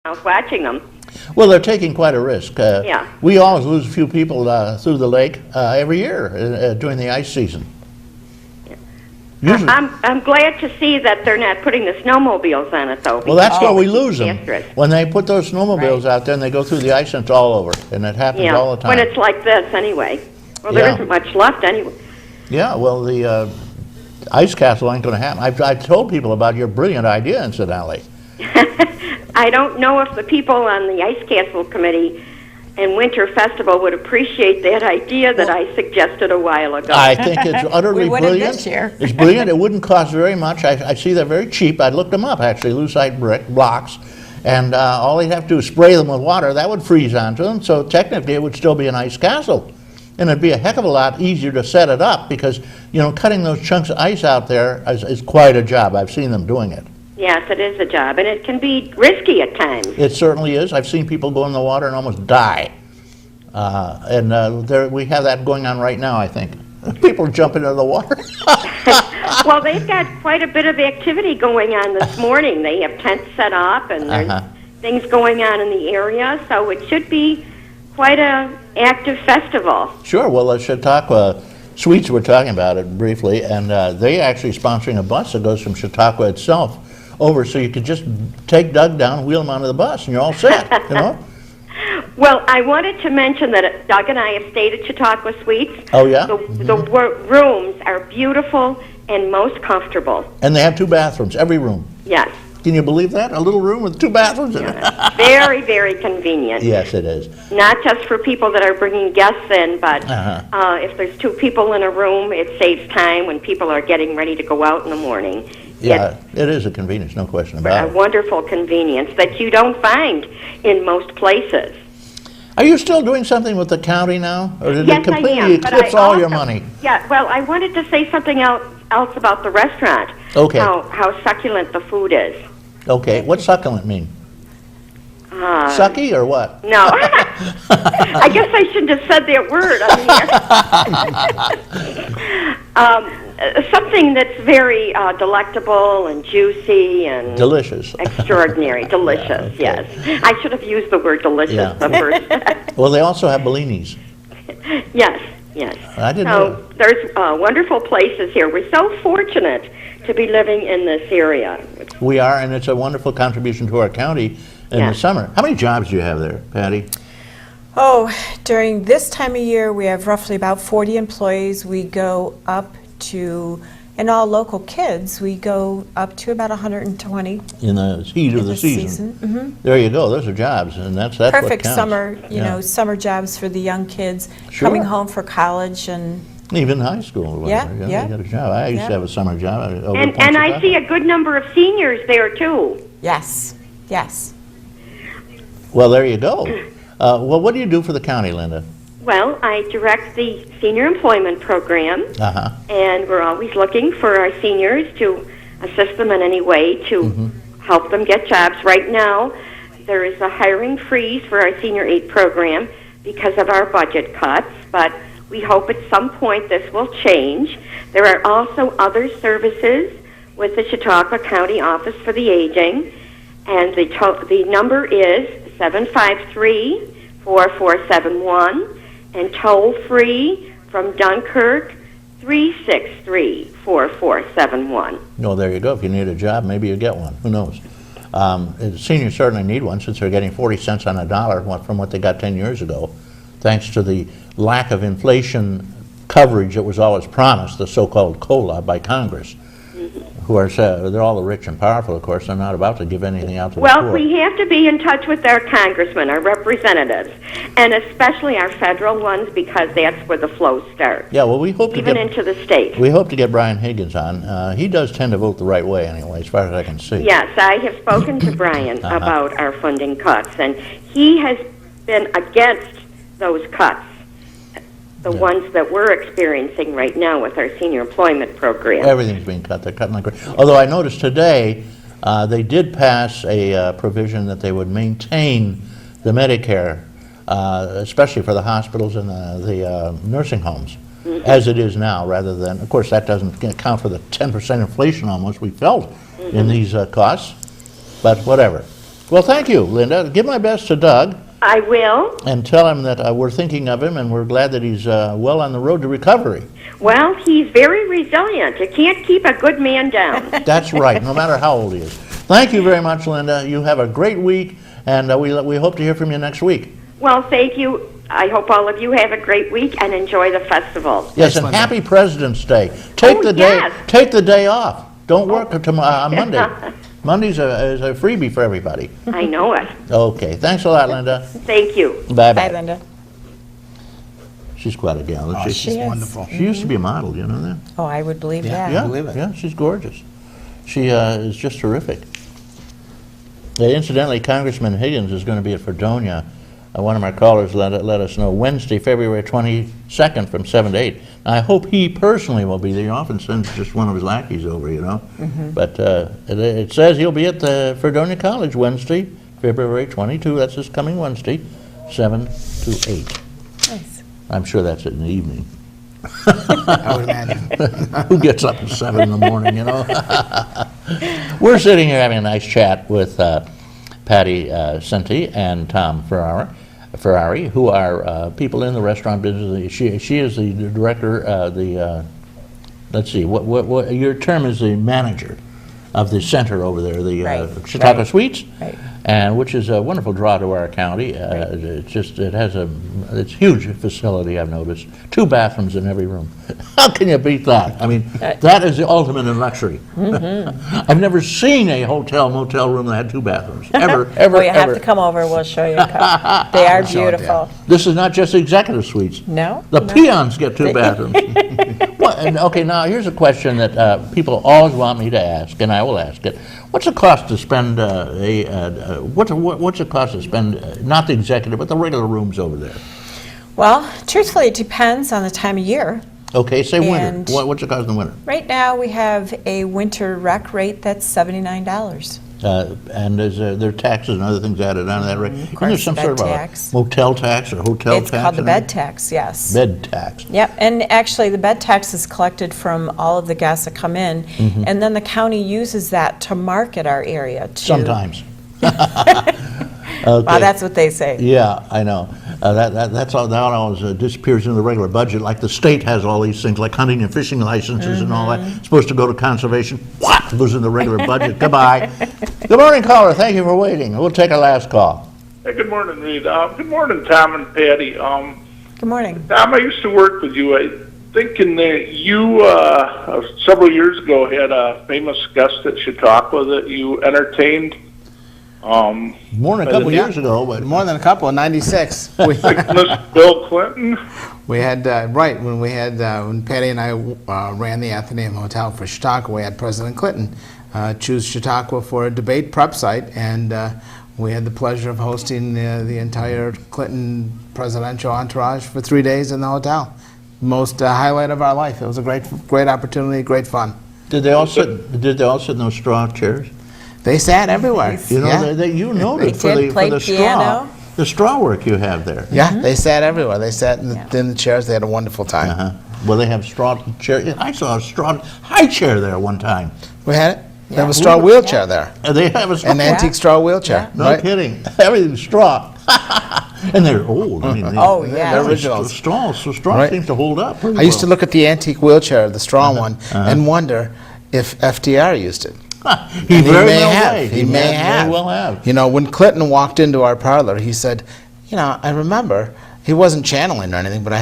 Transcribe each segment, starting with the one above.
house watching them. Well, they're taking quite a risk. Yeah. We always lose a few people through the lake every year during the ice season. Usually. I'm glad to see that they're not putting the snowmobiles on it, though. Well, that's where we lose them. Disastrous. When they put those snowmobiles out there and they go through the ice and it's all over. And it happens all the time. When it's like this, anyway. Well, there isn't much left anyway. Yeah, well, the ice castle ain't going to happen. I've told people about your brilliant idea, incidentally. I don't know if the people on the Ice Castle Committee and Winter Festival would appreciate that idea that I suggested a while ago. I think it's utterly brilliant. This year. It's brilliant. It wouldn't cost very much. I see they're very cheap. I looked them up, actually, lucite brick blocks. And all they'd have to do is spray them with water. That would freeze onto them. So technically, it would still be an ice castle. And it'd be a heck of a lot easier to set it up because, you know, cutting those chunks of ice out there is quite a job. I've seen them doing it. Yes, it is a job, and it can be risky at times. It certainly is. I've seen people go in the water and almost die. We have that going on right now, I think. People jumping into the water. Well, they've got quite a bit of activity going on this morning. They have tents set up, and there's things going on in the area, so it should be quite a active festival. Sure. Well, the Chautauqua Sweets, we're talking about it briefly, and they actually sponsoring a bus that goes from Chautauqua itself over, so you could just take Doug down, wheel him onto the bus, and you're all set, you know? Well, I wanted to mention that Doug and I have stayed at Chautauqua Suites. Oh, yeah? The rooms are beautiful and most comfortable. And they have 2 bathrooms, every room. Yes. Can you believe that? A little room with 2 bathrooms in it. Very, very convenient. Yes, it is. Not just for people that are bringing guests in, but if there's 2 people in a room, it saves time when people are getting ready to go out in the morning. Yeah, it is a convenience, no question about it. A wonderful convenience that you don't find in most places. Are you still doing something with the county now? Or did Yes, it completely I am, eclipse all your money? Yeah, well, I wanted to say something else about the restaurant. Okay. How succulent the food is. Okay, what's succulent mean? Sucky or what? No. I guess I shouldn't have said that word on here. Something that's very delectable and juicy and delicious. Extraordinary. Delicious, yes. I should have used the word delicious the first time. Well, they also have bellinis. Yes, yes. I didn't know. There's wonderful places here. We're so fortunate to be living in this area. We are, and it's a wonderful contribution to our county in the summer. How many jobs do you have there, Patty? Oh, during this time of year, we have roughly about 40 employees. We go up to, and all local kids, we go up to about 120. In the heat of the season. Mm-hmm. There you go. Those are jobs, and that's perfect what counts. Summer, you know, summer jobs for the young kids coming home for college and even high school. You got a job. I used to have a summer job. And I see a good number of seniors there too. Yes, yes. Well, there you go. Well, what do you do for the county, Linda? Well, I direct the senior employment program, and we're always looking for our seniors to assist them in any way to help them get jobs. Right now, there is a hiring freeze for our Senior Aid program because of our budget cuts, but we hope at some point this will change. There are also other services with the Chautauqua County Office for the Aging, and the number is 753-4471. And toll-free from Dunkirk, 363-4471. No, there you go. If you need a job, maybe you get one. Who knows? Seniors certainly need one since they're getting 40 cents on a dollar from what they got 10 years ago, thanks to the lack of inflation coverage that was always promised, the so-called COLA by Congress. Who are they're all the rich and powerful, of course. They're not about to give anything out to the poor. Well, we have to be in touch with our congressmen, our representatives, and especially our federal ones because that's where the flow starts. Yeah, well, we hope even into the state. We hope to get Brian Higgins on. He does tend to vote the right way anyway, as far as I can see. Yes, I have spoken to Brian about our funding cuts, and he has been against those cuts. The ones that we're experiencing right now with our senior employment program. Everything's being cut. They're cutting like crazy. Although I noticed today they did pass a provision that they would maintain the Medicare, especially for the hospitals and the nursing homes, as it is now, rather than, of course, that doesn't account for the 10% inflation almost we felt in these costs, but whatever. Well, thank you, Linda. Give my best to Doug. I will. And tell him that we're thinking of him and we're glad that he's well on the road to recovery. Well, he's very resilient. You can't keep a good man down. That's right, no matter how old he is. Thank you very much, Linda. You have a great week, and we hope to hear from you next week. Well, thank you. I hope all of you have a great week and enjoy the festival. Yes, and happy President's Day. Take the day off. Don't work on Monday. Monday's is a freebie for everybody. I know it. Okay, thanks a lot, Linda. Thank you. Bye-bye. Bye, Linda. She's quite a gal. Oh, she's wonderful. She used to be a model, you know that? Oh, I would believe that. Yeah, believe it. yeah, she's gorgeous. She is just terrific. Incidentally, Congressman Higgins is going to be at Fredonia. One of our callers let us know Wednesday, February 22nd from 7 to 8. I hope he personally will be there. He often sends just one of his lackeys over, you know. But it says he'll be at the Fredonia College Wednesday, February 22. That's this coming Wednesday, 7 to 8. Nice. I'm sure that's in the evening. I would imagine. Who gets up at 7 in the morning, you know? We're sitting here having a nice chat with paticenti and Tom Ferrari, who are people in the restaurant business. She is the director, let's see, what your term is, the manager of the center over there, the Chautauqua Suites, and which is a wonderful draw to our county. It's a huge facility, I've noticed. 2 bathrooms in every room. How can you beat that? I mean, that is the ultimate in luxury. I've never seen a motel room that had 2 bathrooms. Ever. Well, you have to come over. We'll show you a couple. They are beautiful. This is not just executive suites. No. The peons get 2 bathrooms. Okay, now here's a question that people always want me to ask, and I will ask it. What's the cost to spend what's the cost to spend not the executive but the regular rooms over there? Well, truthfully, it depends on the time of year. Okay, say winter. What's the cost in the winter? Right now, we have a winter rec rate that's $79. And is there taxes and other things added on to that rate? Of course, Isn't there some bed sort of tax. a motel tax or hotel tax? It's called the bed tax, yes. Bed tax. Yep, and actually the bed tax is collected from all of the guests that come in, and then the county uses that to market our area. Sometimes. Well, that's what they say. Yeah, I know. That always disappears in the regular budget, like the state has all these things, like hunting and fishing licenses and all that. It's supposed to go to conservation. What? Goes in the regular budget. Goodbye. Good morning, caller. Thank you for waiting. We'll take our last call. Hey, good morning, Reed. Good morning, Tom and Patty. Good morning. Tom, I used to work with you. I think you several years ago had a famous guest at Chautauqua that you entertained. More than a couple years ago, but More than a couple, in '96. Bill Clinton. We had, when Patty and I ran the Athenaeum Hotel for Chautauqua, we had President Clinton choose Chautauqua for a debate prep site, and we had the pleasure of hosting the entire Clinton presidential entourage for 3 days in the hotel. Most highlight of our life. It was a great opportunity, great fun. Did they all sit in those straw chairs? They sat everywhere. You know, yeah. they noted for did play the piano. the straw work you have there. Yeah, they sat everywhere. They sat in the chairs. They had a wonderful time. Well, they have straw chair. I saw a straw high chair there one time. We had it. They have a straw wheelchair there. They have a straw. An antique straw wheelchair. No right? kidding. Everything's straw. And they're old. I mean, They're originals. Straw seems to hold up. I used to look at the antique wheelchair, the straw one, and wonder if FDR used it. He may well have. You know, when Clinton walked into our parlor, he said, you know, I remember, he wasn't channeling or anything, but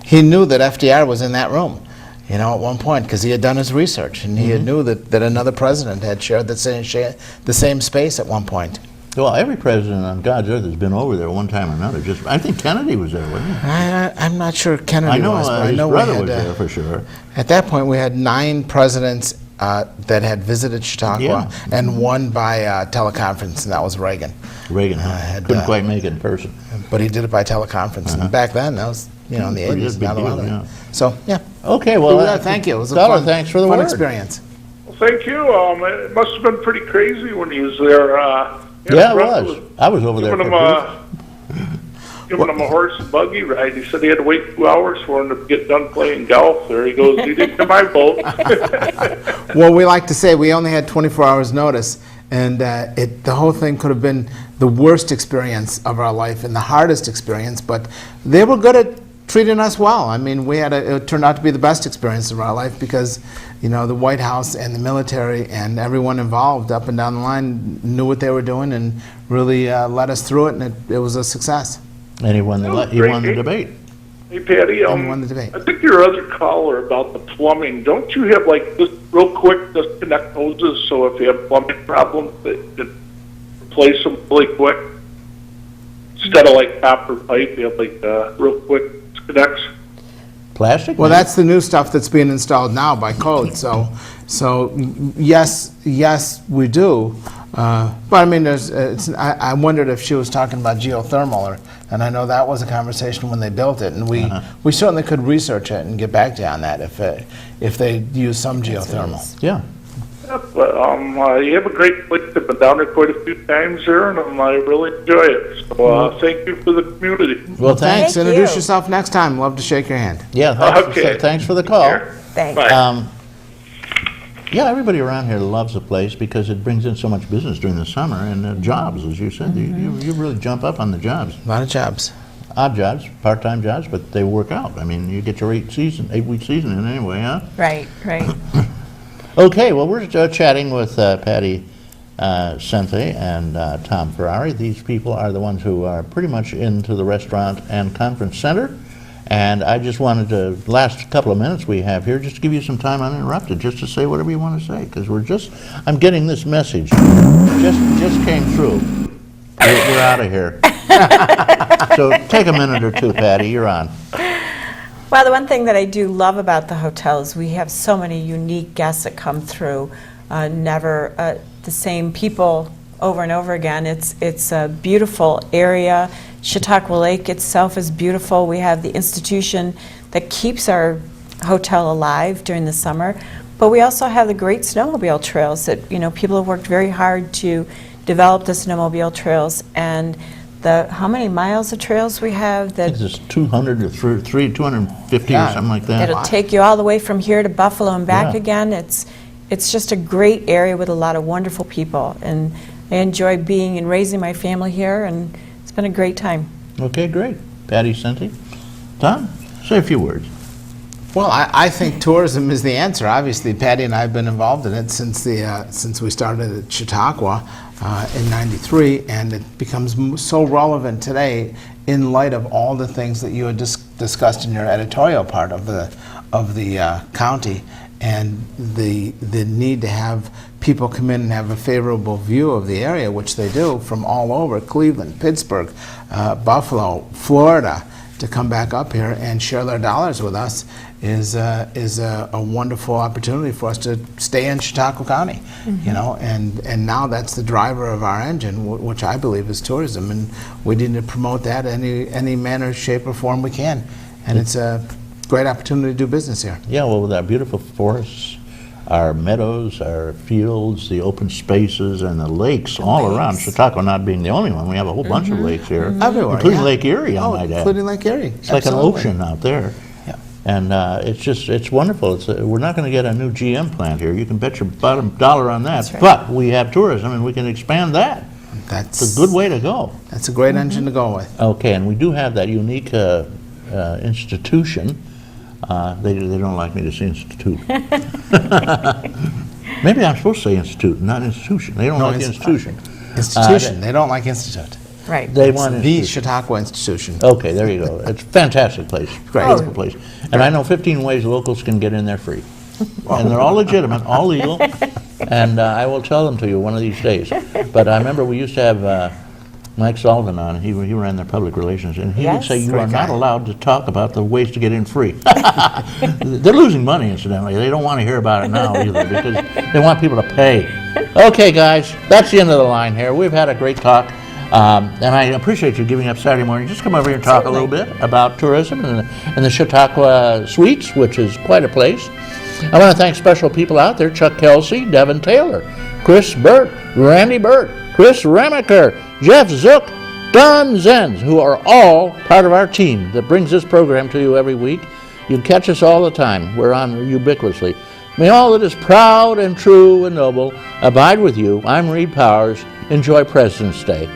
he knew that FDR was in that room, you know, at one point, because he had done his research, and he knew that another president had shared the same space at one point. Well, every president on God's earth has been over there one time or another. I think Kennedy was there, wasn't he? I'm not sure Kennedy was, but I know his brother was there for sure. At that point, we had 9 presidents that had visited Chautauqua, and one by teleconference, and that was Reagan. Reagan couldn't quite make it in person. But he did it by teleconference. And back then, that was, you know, in the 80s. Not a lot of it. So, yeah. Okay, well, thank you. It was a thanks for the fun word. experience. Well, thank you. It must have been pretty crazy when he was there. Yeah, it was. I was over there for giving him a horse and buggy ride. He said he had to wait 2 hours for him to get done playing golf there. He goes, he didn't come my boat. Well, we like to say we only had 24 hours notice, And the whole thing could have been the worst experience of our life and the hardest experience, but they were good at treating us well. I mean, it turned out to be the best experience of our life because, you know, the White House and the military and everyone involved up and down the line knew what they were doing and really led us through it, and it was a success. And he won the debate. Hey, Patty, won the debate. I think your other caller about the plumbing, don't you have, like, just real quick, just connect hoses so if you have plumbing problems, that replace them really quick? Instead of, like, copper pipe, you have, like, real quick connects? Plastic? Well, that's the new stuff that's being installed now by code. So yes, we do. But I mean, I wondered if she was talking about geothermal, and I know that was a conversation when they built it, and we certainly could research it and get back to you on that if they use some geothermal. Yeah. But you have a great place. I've been down there quite a few times there, and I really enjoy it. So thank you for the community. Well, thanks. Thank Introduce you. yourself next time. Love to shake your hand. Yeah, thanks, Okay. thanks for the call. Thanks. Bye. Yeah, everybody around here loves the place because it brings in so much business during the summer and jobs, as you said. You really jump up on the jobs. A lot of jobs. Odd jobs, part-time jobs, but they work out. I mean, you get your 8-week season in anyway, huh? Right. Okay, well, we're chatting with Patty Sente and Tom Ferrari. These people are the ones who are pretty much into the restaurant and conference center. And I just wanted to, last couple of minutes we have here, just to give you some time uninterrupted, just to say whatever you want to say, because I'm getting this message. Just came through. We're out of here. So take a minute or two, Patty, you're on. Well, the one thing that I do love about the hotel is we have so many unique guests that come through, never the same people over and over again. It's a beautiful area. Chautauqua Lake itself is beautiful. We have the institution that keeps our hotel alive during the summer, but we also have the great snowmobile trails that, you know, people have worked very hard to develop the snowmobile trails, and how many miles of trails we have I that think it's 200 or 250 or something like that. it'll take you all the way from here to Buffalo and back Yeah. again. It's just a great area with a lot of wonderful people, and I enjoy being and raising my family here, and it's been a great time. Okay, great. Patty Sente. Tom, say a few words. Well, I think tourism is the answer. Obviously, Patty and I have been involved in it since we started at Chautauqua in '93, and it becomes so relevant today in light of all the things that you had discussed in your editorial part of the county, and the need to have people come in and have a favorable view of the area, which they do from all over, Cleveland, Pittsburgh, Buffalo, Florida, to come back up here and share their dollars with us is a wonderful opportunity for us to stay in Chautauqua County, you know, and now that's the driver of our engine, which I believe is tourism, and we need to promote that any manner, shape, or form we can, and it's a great opportunity to do business here. Yeah, well, with our beautiful forests, our meadows, our fields, the open spaces, and the lakes all around. Chautauqua not being the only one. We have a whole bunch of lakes here. Everywhere, including yeah. Lake Erie, I might add. Including Lake Erie. It's like an Absolutely. ocean out there. Yeah. And it's wonderful. We're not going to get a new GM plant here. You can bet your bottom dollar on that. That's right. But we have tourism, and we can expand that. That's It's a good way to go. That's a great engine to go with. Okay, and we do have that unique institution. They don't like me to say institute. Maybe I'm supposed to say institute, not institution. They don't like the institution. Institution. They don't like institute. Right. They It's want the institution. Chautauqua Institution. Okay, there you go. It's a fantastic place. Great. Beautiful place. And I know 15 ways locals can get in there free. And they're all legitimate, all legal. And I will tell them to you one of these days. But I remember we used to have Mike Sullivan on. He ran their public relations. And he would Yes. say, you Great are not guy. allowed to talk about the ways to get in free. They're losing money, incidentally. They don't want to hear about it now either because they want people to pay. Okay, guys, that's the end of the line here. We've had a great talk. And I appreciate you giving up Saturday morning. Just come over here and talk a little bit about tourism and the Chautauqua Suites, which is quite a place. I want to thank special people out there: Chuck Kelsey, Devin Taylor, Chris Burt, Randy Burt, Chris Remaker, Jeff Zook, Don Zenz, who are all part of our team that brings this program to you every week. You catch us all the time. We're on ubiquitously. May all that is proud and true and noble abide with you. I'm Reed Powers. Enjoy President's Day.